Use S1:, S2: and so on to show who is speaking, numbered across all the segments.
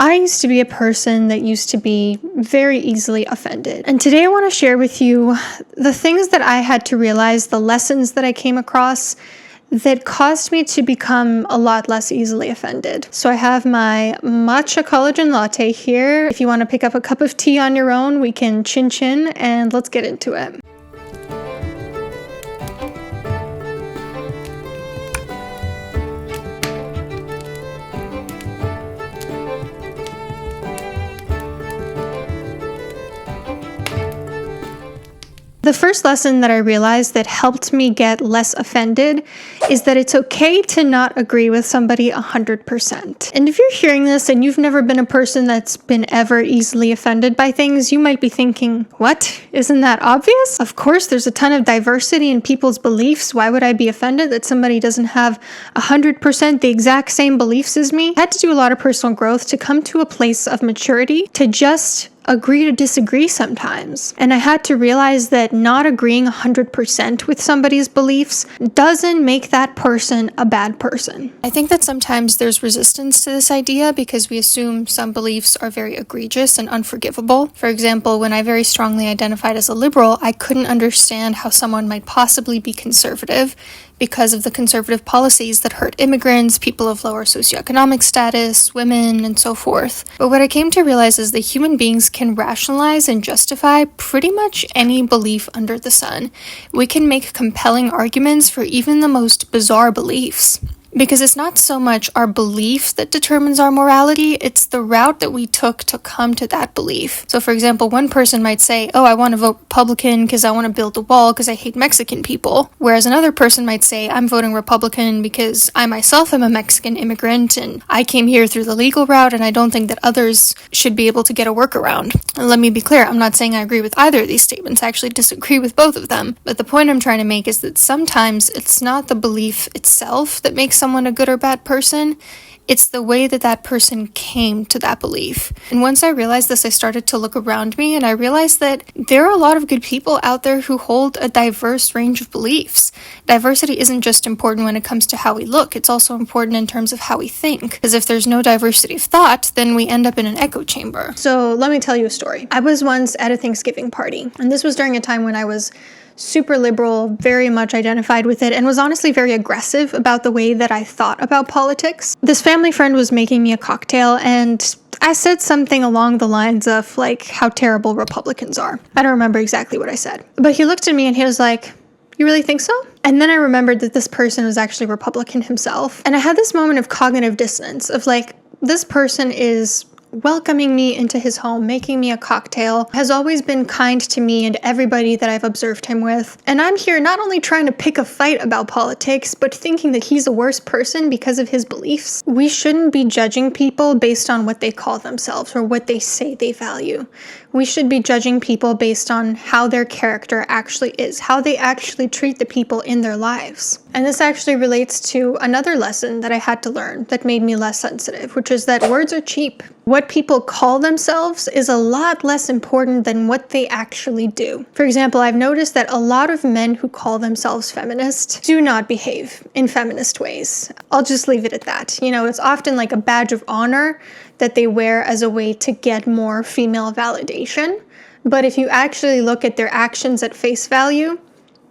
S1: I used to be a person that used to be very easily offended. And today I want to share with you the things that I had to realize, the lessons that I came across that caused me to become a lot less easily offended. So I have my matcha collagen latte here. If you want to pick up a cup of tea on your own, we can chin chin and let's get into it. The first lesson that I realized that helped me get less offended is that it's okay to not agree with somebody 100%. And if you're hearing this and you've never been a person that's been ever easily offended by things, you might be thinking, what? Isn't that obvious? Of course, there's a ton of diversity in people's beliefs. Why would I be offended that somebody doesn't have 100% the exact same beliefs as me? I had to do a lot of personal growth to come to a place of maturity to just agree to disagree sometimes. And I had to realize that not agreeing 100% with somebody's beliefs doesn't make that person a bad person. I think that sometimes there's resistance to this idea because we assume some beliefs are very egregious and unforgivable. For example, when I very strongly identified as a liberal, I couldn't understand how someone might possibly be conservative because of the conservative policies that hurt immigrants, people of lower socioeconomic status, women, and so forth. But what I came to realize is that human beings can rationalize and justify pretty much any belief under the sun. We can make compelling arguments for even the most bizarre beliefs. Because it's not so much our belief that determines our morality, it's the route that we took to come to that belief. So for example, one person might say, oh, I want to vote Republican because I want to build a wall because I hate Mexican people. Whereas another person might say, I'm voting Republican because I myself am a Mexican immigrant and I came here through the legal route and I don't think that others should be able to get a workaround. And let me be clear, I'm not saying I agree with either of these statements. I actually disagree with both of them. But the point I'm trying to make is that sometimes it's not the belief itself that makes someone a good or bad person, it's the way that that person came to that belief. And once I realized this, I started to look around me and I realized that there are a lot of good people out there who hold a diverse range of beliefs. Diversity isn't just important when it comes to how we look, it's also important in terms of how we think. Because if there's no diversity of thought, then we end up in an echo chamber. So let me tell you a story. I was once at a Thanksgiving party, and this was during a time when I was super liberal, very much identified with it, and was honestly very aggressive about the way that I thought about politics. This family friend was making me a cocktail, and I said something along the lines of, like, how terrible Republicans are. I don't remember exactly what I said. But he looked at me and he was like, you really think so? And then I remembered that this person was actually Republican himself. And I had this moment of cognitive dissonance of like, this person is welcoming me into his home, making me a cocktail, has always been kind to me and everybody that I've observed him with. And I'm here not only trying to pick a fight about politics, but thinking that he's a worse person because of his beliefs. We shouldn't be judging people based on what they call themselves or what they say they value. We should be judging people based on how their character actually is, how they actually treat the people in their lives. And this actually relates to another lesson that I had to learn that made me less sensitive, which is that words are cheap. What people call themselves is a lot less important than what they actually do. For example, I've noticed that a lot of men who call themselves feminist do not behave in feminist ways. I'll just leave it at that. You know, it's often like a badge of honor that they wear as a way to get more female validation. But if you actually look at their actions at face value,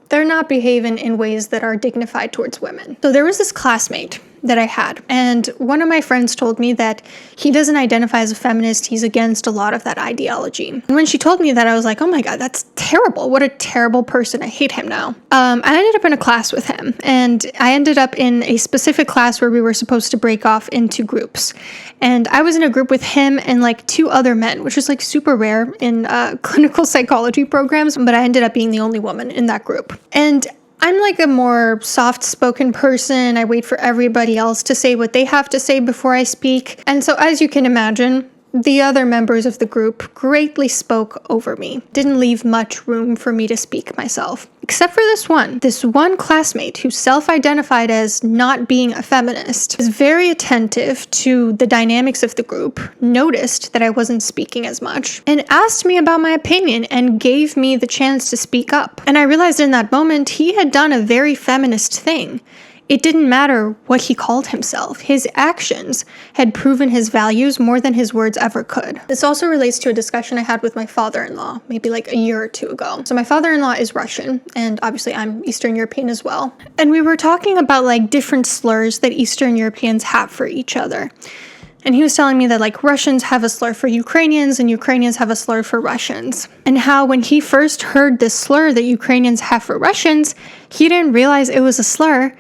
S1: they're not behaving in ways that are dignified towards women. So there was this classmate that I had, and one of my friends told me that he doesn't identify as a feminist, he's against a lot of that ideology. And when she told me that, I was like, oh my god, that's terrible. What a terrible person. I hate him now. I ended up in a class with him, and I ended up in a specific class where we were supposed to break off into groups. And I was in a group with him and like two other men, which is like super rare in clinical psychology programs, but I ended up being the only woman in that group. And I'm like a more soft-spoken person. I wait for everybody else to say what they have to say before I speak. And so as you can imagine, the other members of the group greatly spoke over me. Didn't leave much room for me to speak myself. Except for this one classmate who self-identified as not being a feminist, was very attentive to the dynamics of the group, noticed that I wasn't speaking as much, and asked me about my opinion and gave me the chance to speak up. And I realized in that moment he had done a very feminist thing. It didn't matter what he called himself. His actions had proven his values more than his words ever could. This also relates to a discussion I had with my father-in-law, maybe like a year or two ago. So my father-in-law is Russian, and obviously I'm Eastern European as well. And we were talking about like different slurs that Eastern Europeans have for each other. And he was telling me that like Russians have a slur for Ukrainians and Ukrainians have a slur for Russians. And how when he first heard this slur that Ukrainians have for Russians, he didn't realize it was a slur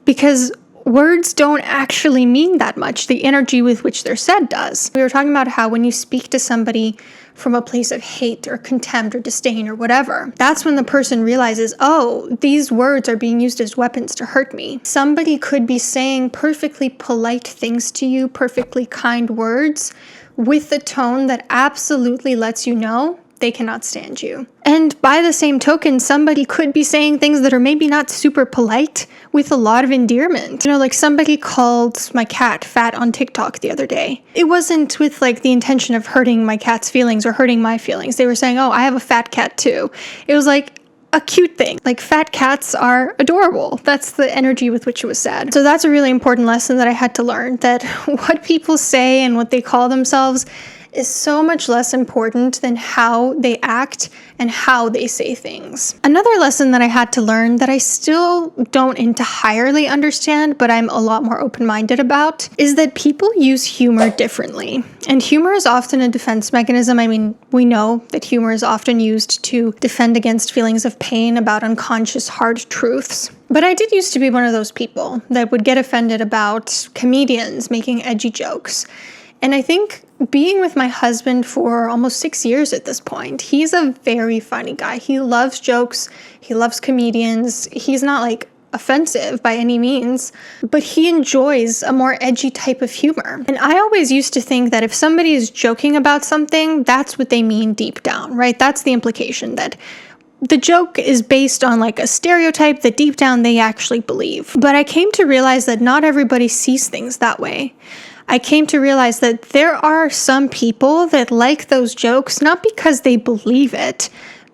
S1: because words don't actually mean that much. The energy with which they're said does. We were talking about how when you speak to somebody from a place of hate or contempt or disdain or whatever, that's when the person realizes, oh, these words are being used as weapons to hurt me. Somebody could be saying perfectly polite things to you, perfectly kind words, with a tone that absolutely lets you know they cannot stand you. And by the same token, somebody could be saying things that are maybe not super polite with a lot of endearment. You know, like somebody called my cat fat on TikTok the other day. It wasn't with like the intention of hurting my cat's feelings or hurting my feelings. They were saying, oh, I have a fat cat too. It was like a cute thing. Like fat cats are adorable. That's the energy with which it was said. So that's a really important lesson that I had to learn, that what people say and what they call themselves is so much less important than how they act and how they say things. Another lesson that I had to learn that I still don't entirely understand, but I'm a lot more open-minded about, is that people use humor differently. And humor is often a defense mechanism. I mean, we know that humor is often used to defend against feelings of pain about unconscious hard truths. But I did used to be one of those people that would get offended about comedians making edgy jokes. And I think being with my husband for almost 6 years at this point, he's a very funny guy. He loves jokes. He loves comedians. He's not like offensive by any means, but he enjoys a more edgy type of humor. And I always used to think that if somebody is joking about something, that's what they mean deep down, right? That's the implication, that the joke is based on like a stereotype that deep down they actually believe. But I came to realize that not everybody sees things that way. I came to realize that there are some people that like those jokes not because they believe it,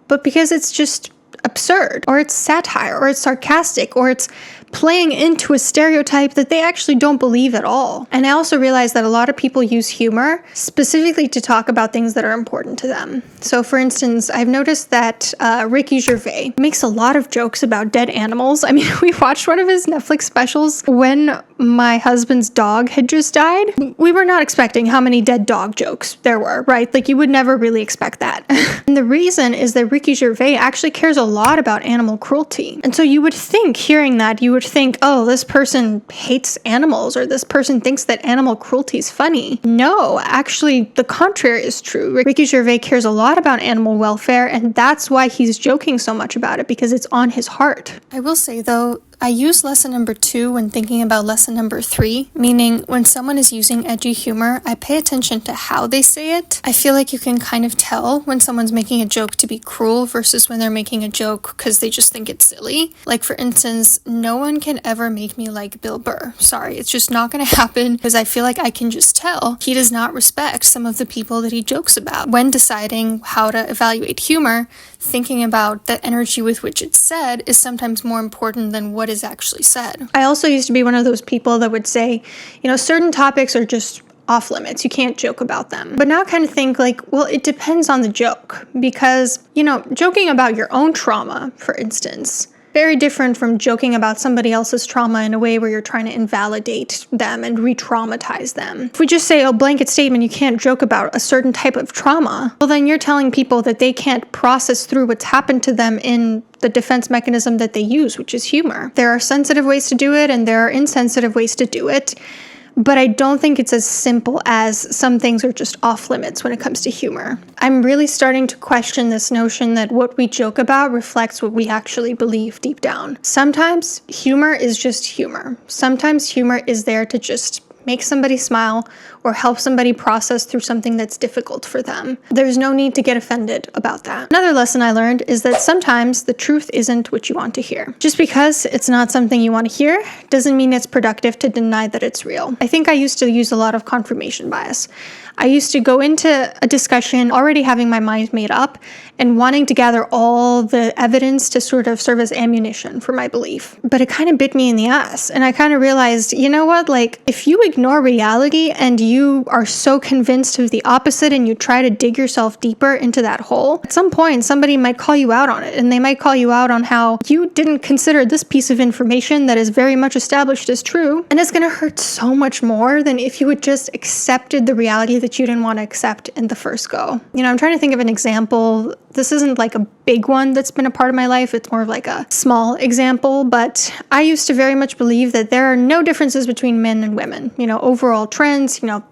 S1: but because it's just absurd, or it's satire, or it's sarcastic, or it's playing into a stereotype that they actually don't believe at all. And I also realized that a lot of people use humor specifically to talk about things that are important to them. So for instance, I've noticed that Ricky Gervais makes a lot of jokes about dead animals. I mean, we watched one of his Netflix specials when my husband's dog had just died. We were not expecting how many dead dog jokes there were, right? Like you would never really expect that. And the reason is that Ricky Gervais actually cares a lot about animal cruelty. And so you would think, hearing that, you would think, oh, this person hates animals, or this person thinks that animal cruelty is funny. No, actually, the contrary is true. Ricky Gervais cares a lot about animal welfare, and that's why he's joking so much about it, because it's on his heart. I will say, though, I use lesson number 2 when thinking about lesson number 3, meaning when someone is using edgy humor, I pay attention to how they say it. I feel like you can kind of tell when someone's making a joke to be cruel versus when they're making a joke because they just think it's silly. Like, for instance, no one can ever make me like Bill Burr. Sorry, it's just not going to happen, because I feel like I can just tell he does not respect some of the people that he jokes about. When deciding how to evaluate humor, thinking about the energy with which it's said is sometimes more important than what is actually said. I also used to be one of those people that would say, certain topics are just off limits. You can't joke about them. But now I kind of think like, well, it depends on the joke, because, joking about your own trauma, for instance, very different from joking about somebody else's trauma in a way where you're trying to invalidate them and re-traumatize them. If we just say, oh, blanket statement, you can't joke about a certain type of trauma, well, then you're telling people that they can't process through what's happened to them in the defense mechanism that they use, which is humor. There are sensitive ways to do it, and there are insensitive ways to do it. But I don't think it's as simple as some things are just off limits when it comes to humor. I'm really starting to question this notion that what we joke about reflects what we actually believe deep down. Sometimes humor is just humor. Sometimes humor is there to just make somebody smile or help somebody process through something that's difficult for them. There's no need to get offended about that. Another lesson I learned is that sometimes the truth isn't what you want to hear. Just because it's not something you want to hear doesn't mean it's productive to deny that it's real. I think I used to use a lot of confirmation bias. I used to go into a discussion already having my mind made up and wanting to gather all the evidence to sort of serve as ammunition for my belief. But it kind of bit me in the ass. And I kind of realized, you know what, like if you ignore reality and you are so convinced of the opposite and you try to dig yourself deeper into that hole, at some point somebody might call you out on it. And they might call you out on how you didn't consider this piece of information that is very much established as true. And it's going to hurt so much more than if you had just accepted the reality that you didn't want to accept in the first go. You know, I'm trying to think of an example. This isn't like a big one that's been a part of my life. It's more of like a small example, but I used to very much believe that there are no differences between men and women, you know, overall trends, you know,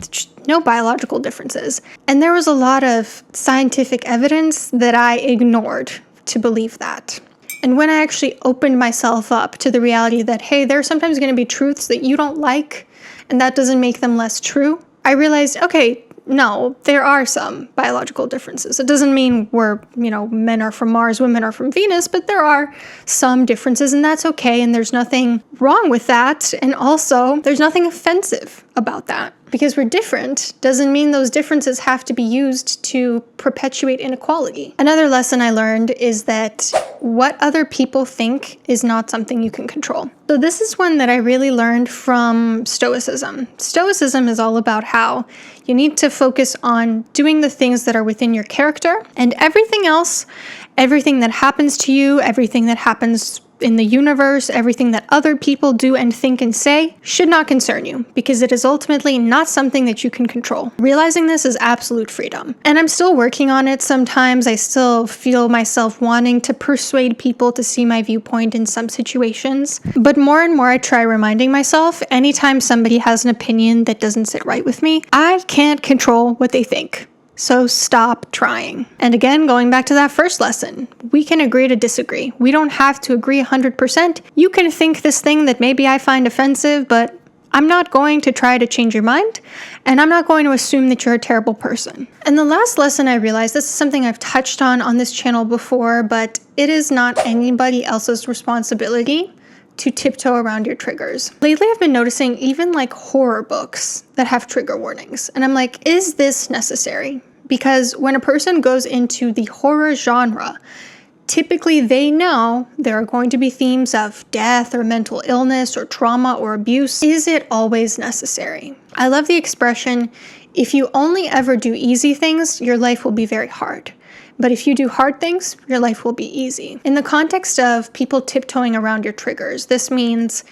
S1: no biological differences. And there was a lot of scientific evidence that I ignored to believe that. And when I actually opened myself up to the reality that, hey, there are sometimes going to be truths that you don't like, and that doesn't make them less true, I realized, okay, no, there are some biological differences. It doesn't mean men are from Mars, women are from Venus, but there are some differences, and that's okay, and there's nothing wrong with that. And also, there's nothing offensive about that. Because we're different doesn't mean those differences have to be used to perpetuate inequality. Another lesson I learned is that what other people think is not something you can control. So this is one that I really learned from Stoicism. Stoicism is all about how you need to focus on doing the things that are within your character, and everything else, everything that happens to you, everything that happens in the universe, everything that other people do and think and say should not concern you, because it is ultimately not something that you can control. Realizing this is absolute freedom. And I'm still working on it sometimes. I still feel myself wanting to persuade people to see my viewpoint in some situations. But more and more I try reminding myself, anytime somebody has an opinion that doesn't sit right with me, I can't control what they think. So stop trying. And again, going back to that first lesson, we can agree to disagree. We don't have to agree 100%. You can think this thing that maybe I find offensive, but I'm not going to try to change your mind, and I'm not going to assume that you're a terrible person. And the last lesson I realized, this is something I've touched on this channel before, but it is not anybody else's responsibility to tiptoe around your triggers. Lately, I've been noticing even like horror books that have trigger warnings. And I'm like, is this necessary? Because when a person goes into the horror genre, typically they know there are going to be themes of death or mental illness or trauma or abuse. Is it always necessary? I love the expression, if you only ever do easy things, your life will be very hard. But if you do hard things, your life will be easy. In the context of people tiptoeing around your triggers, this means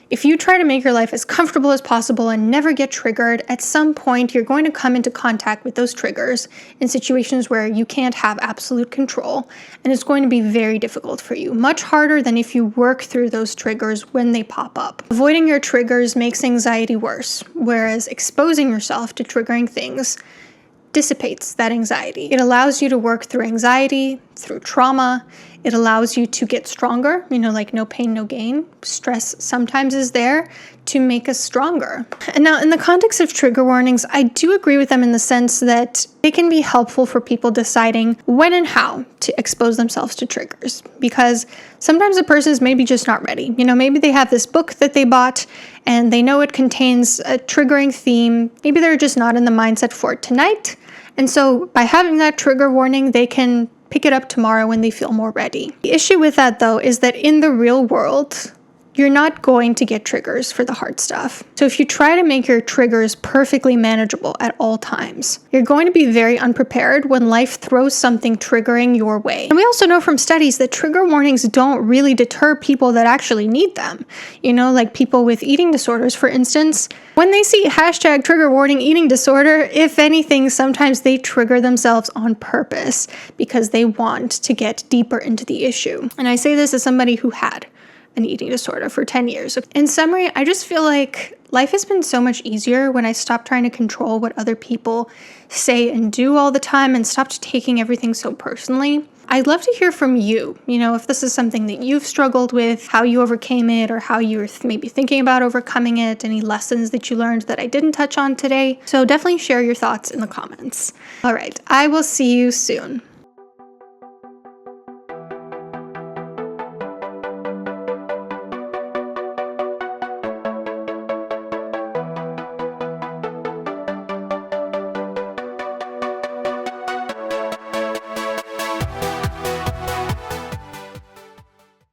S1: if you try to make your life as comfortable as possible and never get triggered, at some point you're going to come into contact with those triggers in situations where you can't have absolute control, and it's going to be very difficult for you. Much harder than if you work through those triggers when they pop up. Avoiding your triggers makes anxiety worse, whereas exposing yourself to triggering things dissipates that anxiety. It allows you to work through anxiety, through trauma. It allows you to get stronger, like no pain, no gain. Stress sometimes is there to make us stronger. And now in the context of trigger warnings, I do agree with them in the sense that they can be helpful for people deciding when and how to expose themselves to triggers. Because sometimes a person is maybe just not ready. Maybe they have this book that they bought and they know it contains a triggering theme. Maybe they're just not in the mindset for it tonight. And so by having that trigger warning, they can pick it up tomorrow when they feel more ready. The issue with that, though, is that in the real world, you're not going to get triggers for the hard stuff. So if you try to make your triggers perfectly manageable at all times, you're going to be very unprepared when life throws something triggering your way. And we also know from studies that trigger warnings don't really deter people that actually need them. Like people with eating disorders, for instance, when they see hashtag trigger warning eating disorder, if anything, sometimes they trigger themselves on purpose because they want to get deeper into the issue. And I say this as somebody who had an eating disorder for 10 years. In summary, I just feel like life has been so much easier when I stopped trying to control what other people say and do all the time and stopped taking everything so personally. I'd love to hear from you, if this is something that you've struggled with, how you overcame it, or how you're maybe thinking about overcoming it, any lessons that you learned that I didn't touch on today. So definitely share your thoughts in the comments. All right, I will see you soon.